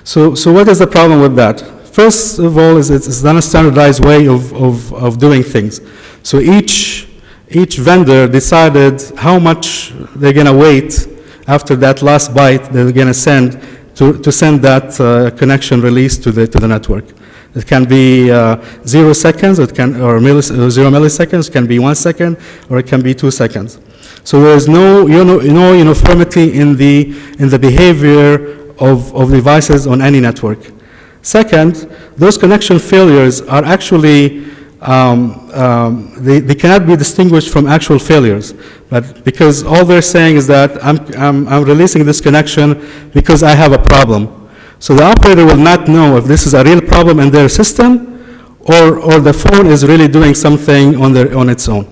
So what is the problem with that? First of all, it's not a standardized way of doing things. So each vendor decided how much they're going to wait after that last byte they're going to send to send that connection release to the network. It can be 0 seconds, or 0 milliseconds, it can be 1 second, or it can be 2 seconds. So there is no uniformity in the behavior of devices on any network. Second, those connection failures are actually they cannot be distinguished from actual failures, but because all they're saying is that I'm releasing this connection because I have a problem. So the operator will not know if this is a real problem in their system or the phone is really doing something on its own.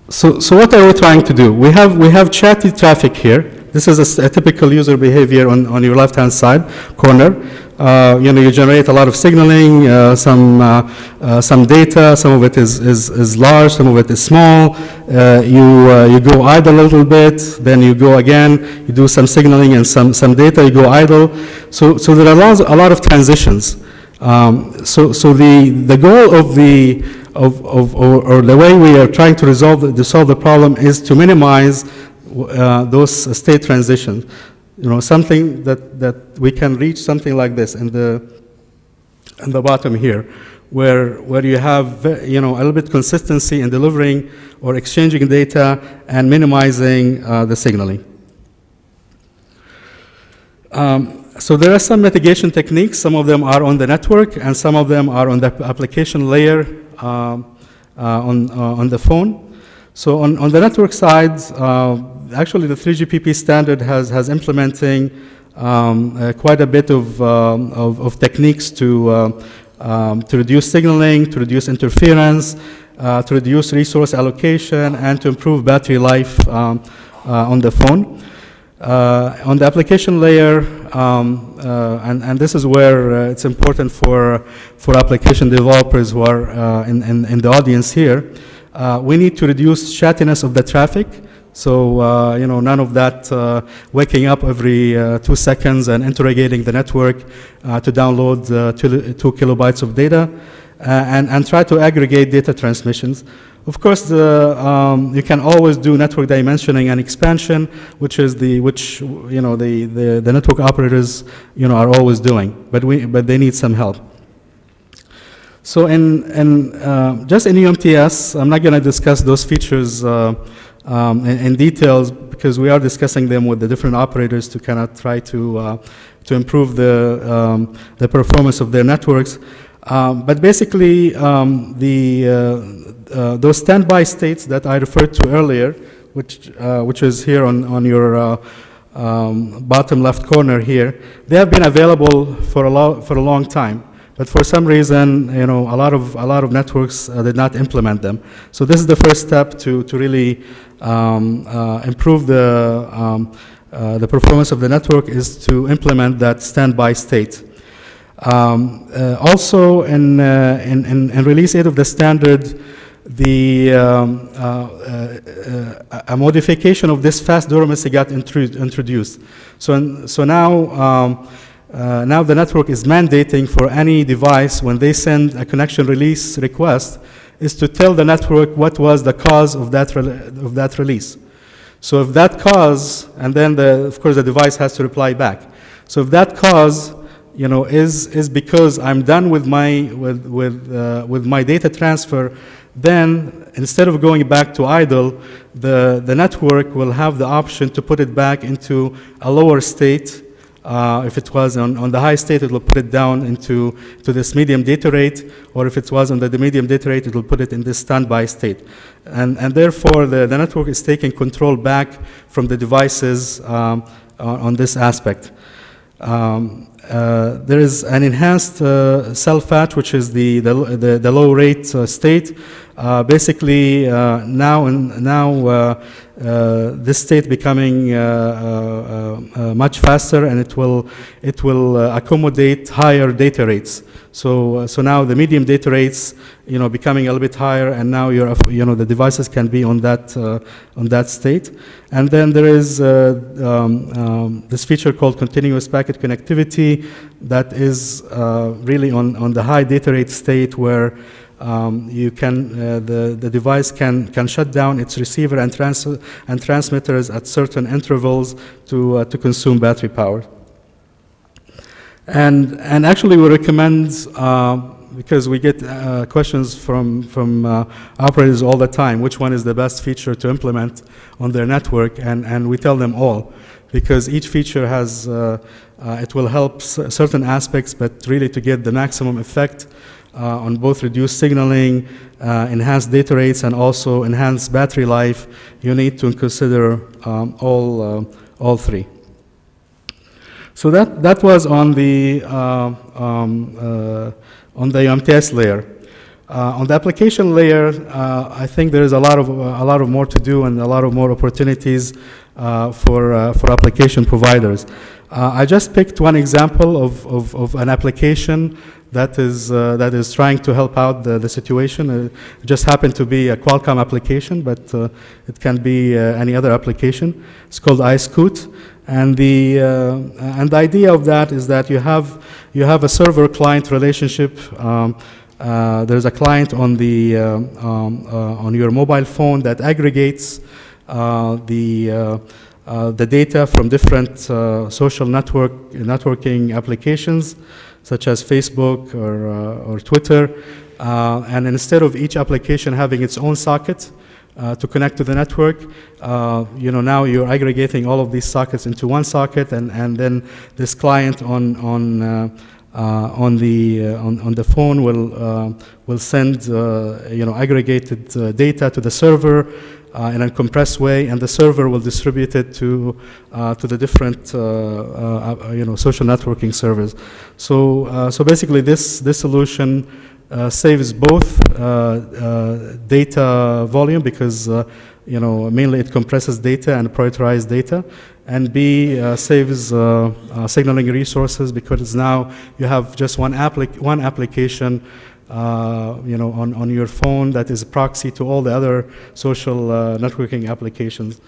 So what are we trying to do? We have chatty traffic here. This is a typical user behavior on your left-hand side corner. You generate a lot of signaling, some data. Some of it is large, some of it is small. You go idle a little bit, then you go again. You do some signaling and some data. You go idle. So there are a lot of transitions. So the goal of the way we are trying to solve the problem is to minimize those state transitions. Something that we can reach something like this in the bottom here, where you have a little bit consistency in delivering or exchanging data and minimizing the signaling. So there are some mitigation techniques. Some of them are on the network, and some of them are on the application layer on the phone. So on the network side, actually the 3GPP standard has implementing quite a bit of techniques to reduce signaling, to reduce interference, to reduce resource allocation, and to improve battery life on the phone. On the application layer, and this is where it's important for application developers who are in the audience here, we need to reduce chattiness of the traffic. So, none of that waking up every 2 seconds and interrogating the network to download 2 kilobytes of data, and try to aggregate data transmissions. Of course, you can always do network dimensioning and expansion, which the network operators are always doing, but they need some help. So just in UMTS, I'm not going to discuss those features in details because we are discussing them with the different operators to kind of try to improve the performance of their networks. But basically, those standby states that I referred to earlier, which is here on your bottom left corner here, they have been available for a long time. But for some reason, a lot of networks did not implement them. So this is the first step to really improve the performance of the network, is to implement that standby state. Also, in release 8 of the standard, a modification of this fast dormancy got introduced. So now. Now the network is mandating for any device when they send a connection release request is to tell the network what was the cause of that release. So if that cause, and then of course the device has to reply back. So if that cause is because I'm done with my data transfer, then instead of going back to idle, the network will have the option to put it back into a lower state. If it was on the high state, it will put it down to this medium data rate, or if it was on the medium data rate, it will put it in this standby state. And therefore, the network is taking control back from the devices on this aspect. there is an enhanced cell fetch, which is the low rate state. Basically, now this state becoming much faster, and it will accommodate higher data rates. So now the medium data rates, becoming a little bit higher, and now the devices can be on that state. And then there is this feature called continuous packet connectivity that is really on the high data rate state, where the device can shut down its receiver and transmitters at certain intervals to consume battery power. And actually, we recommend, because we get questions from operators all the time, which one is the best feature to implement on their network, and we tell them all, because each feature has it will help certain aspects, but really to get the maximum effect on both reduced signaling, enhanced data rates, and also enhanced battery life, you need to consider all three. So that was on the UMTS layer. On the application layer, I think there is a lot of more to do and a lot of more opportunities for application providers. I just picked one example of an application that is trying to help out the situation. It just happened to be a Qualcomm application, but it can be any other application. It's called iScoot, and the idea of that is that you have a server-client relationship. There's a client on on your mobile phone that aggregates the data from different social networking applications, such as Facebook or Twitter, and instead of each application having its own socket to connect to the network, now you're aggregating all of these sockets into one socket, and then this client on the phone will send aggregated data to the server in a compressed way, and the server will distribute it to the different social networking servers. So basically, this solution saves both data volume, because mainly it compresses data and prioritizes data, and B, saves signaling resources, because now you have just one application on your phone that is a proxy to all the other social networking applications.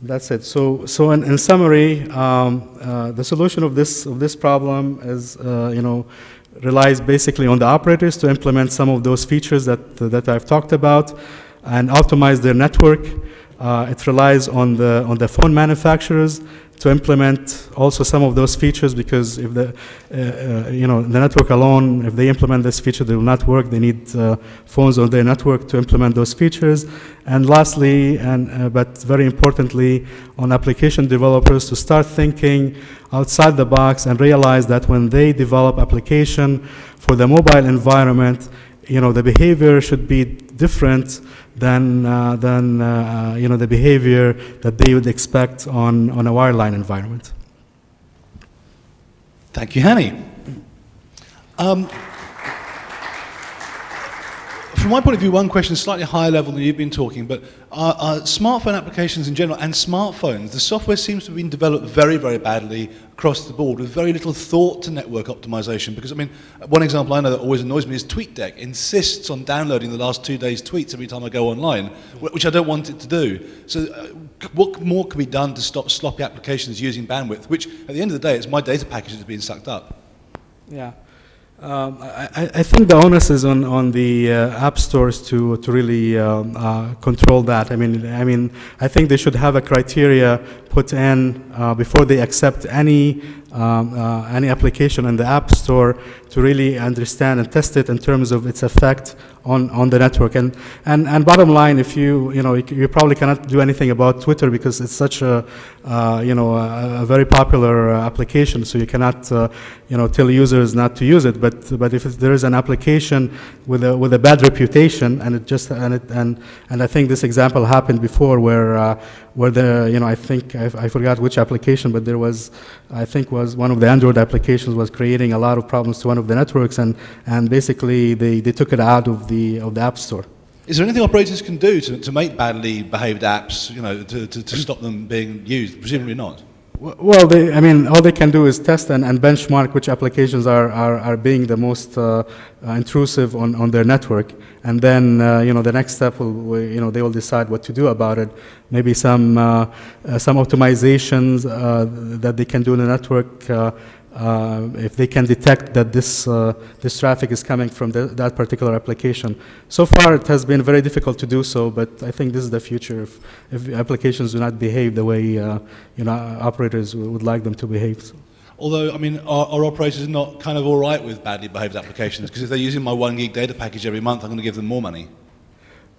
That's it. So in summary, the solution of this problem is relies basically on the operators to implement some of those features that I've talked about and optimize their network. It relies on the phone manufacturers to implement also some of those features, because if the network alone, if they implement this feature, they will not work. They need phones on their network to implement those features. And lastly, but very importantly, on application developers to start thinking outside the box and realize that when they develop application for the mobile environment, the behavior should be different than the behavior that they would expect on a wireline environment. Thank you, Hani. From my point of view, one question is slightly higher level than you've been talking, but smartphone applications in general and smartphones, the software seems to have been developed very, very badly across the board with very little thought to network optimization. Because, I mean, one example I know that always annoys me is TweetDeck insists on downloading the last 2 days' tweets every time I go online, which I don't want it to do. So what more can be done to stop sloppy applications using bandwidth, which at the end of the day, it's my data package that's being sucked up? Yeah. I think the onus is on the app stores to really control that. I mean, I think they should have a criteria put in before they accept any any application in the App Store to really understand and test it in terms of its effect on the network. And bottom line, if you probably cannot do anything about Twitter because it's such a a very popular application, so you cannot tell users not to use it. But if there is an application with a bad reputation, and I think this example happened before where I think I forgot which application, but there was, I think was one of the Android applications was creating a lot of problems to one of the networks, and basically they took it out of the App Store. Is there anything operators can do to make badly behaved apps, to stop them being used? Presumably not. Well, all they can do is test and benchmark which applications are being the most intrusive on their network, and then the next step will they will decide what to do about it. Maybe some optimizations that they can do in the network if they can detect that this traffic is coming from that particular application. So far, it has been very difficult to do so, but I think this is the future. If applications do not behave the way operators would like them to behave. So. Although, are operators not kind of all right with badly behaved applications? Because if they're using my 1 gig data package every month, I'm going to give them more money.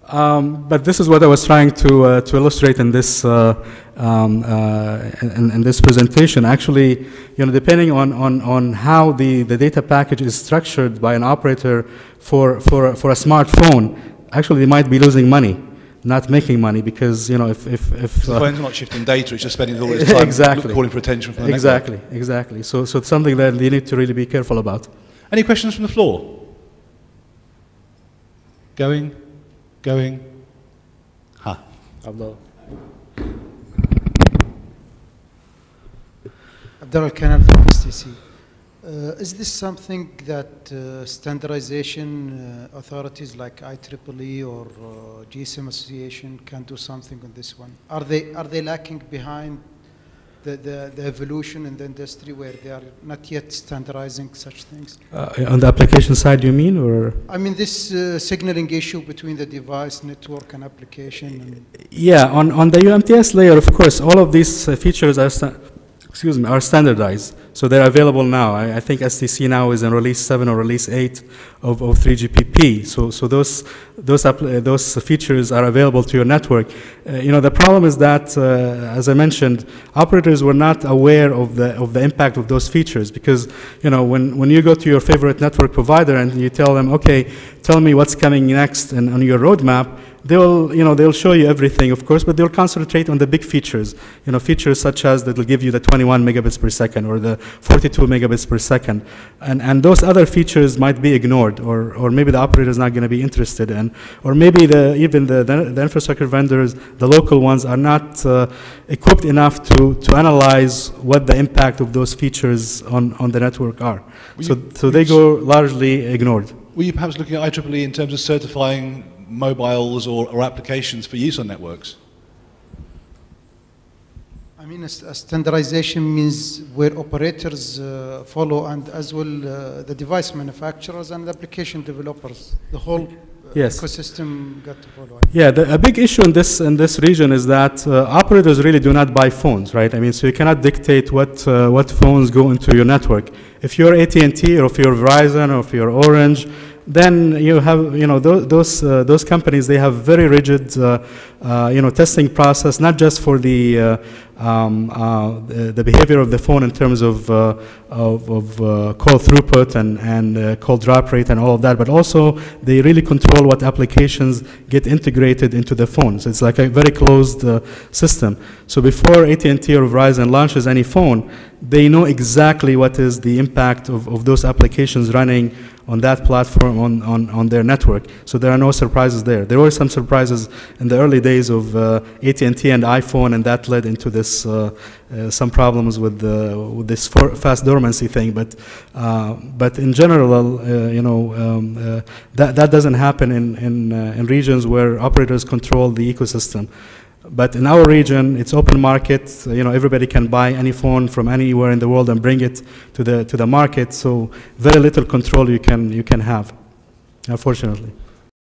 But this is what I was trying to illustrate in this in this presentation. Actually, depending on how the data package is structured by an operator for a smartphone, actually they might be losing money, not making money, because if the phone's not shifting data, it's just spending all its time exactly. calling for attention from the network. Exactly. So it's something that you need to really be careful about. Any questions from the floor? Going. Abdul Al-Kanal from STC. Is this something that standardization authorities like IEEE or GSM Association can do something on this one? Are they lacking behind the evolution in the industry where they are not yet standardizing such things? On the application side, you mean, or? I mean this signaling issue between the device, network, and application. Yeah, on the UMTS layer, of course, all of these features are standardized. So they're available now. I think STC now is in release 7 or release 8 of 3GPP. So those features are available to your network. The problem is that, as I mentioned, operators were not aware of the impact of those features, because when you go to your favorite network provider and you tell them, okay, tell me what's coming next on your roadmap, they'll show you everything, of course, but they'll concentrate on the big features. Features such as that will give you the 21 megabits per second or the 42 megabits per second, and those other features might be ignored, or maybe the operator is not going to be interested in, or maybe even the infrastructure vendors, the local ones, are not equipped enough to analyze what the impact of those features on the network are. So they go largely ignored. Were you perhaps looking at IEEE in terms of certifying mobiles or applications for use on networks? I mean, a standardization means where operators follow, and as well the device manufacturers and the application developers, the whole ecosystem got to follow. Yeah, a big issue in this region is that operators really do not buy phones, right? I mean, so you cannot dictate what phones go into your network. If you're AT&T or if you're Verizon or if you're Orange, then you have, those companies, they have very rigid, testing process, not just for the behavior of the phone in terms of call throughput and call drop rate and all of that, but also they really control what applications get integrated into the phone. So it's like a very closed system. So before AT&T or Verizon launches any phone, they know exactly what is the impact of those applications running on that platform on their network. So there are no surprises there. There were some surprises in the early days of AT&T and iPhone, and that led into this some problems with this fast dormancy thing. But in general, that doesn't happen in regions where operators control the ecosystem. But in our region, it's open market. Everybody can buy any phone from anywhere in the world and bring it to the market. So very little control you can have, unfortunately.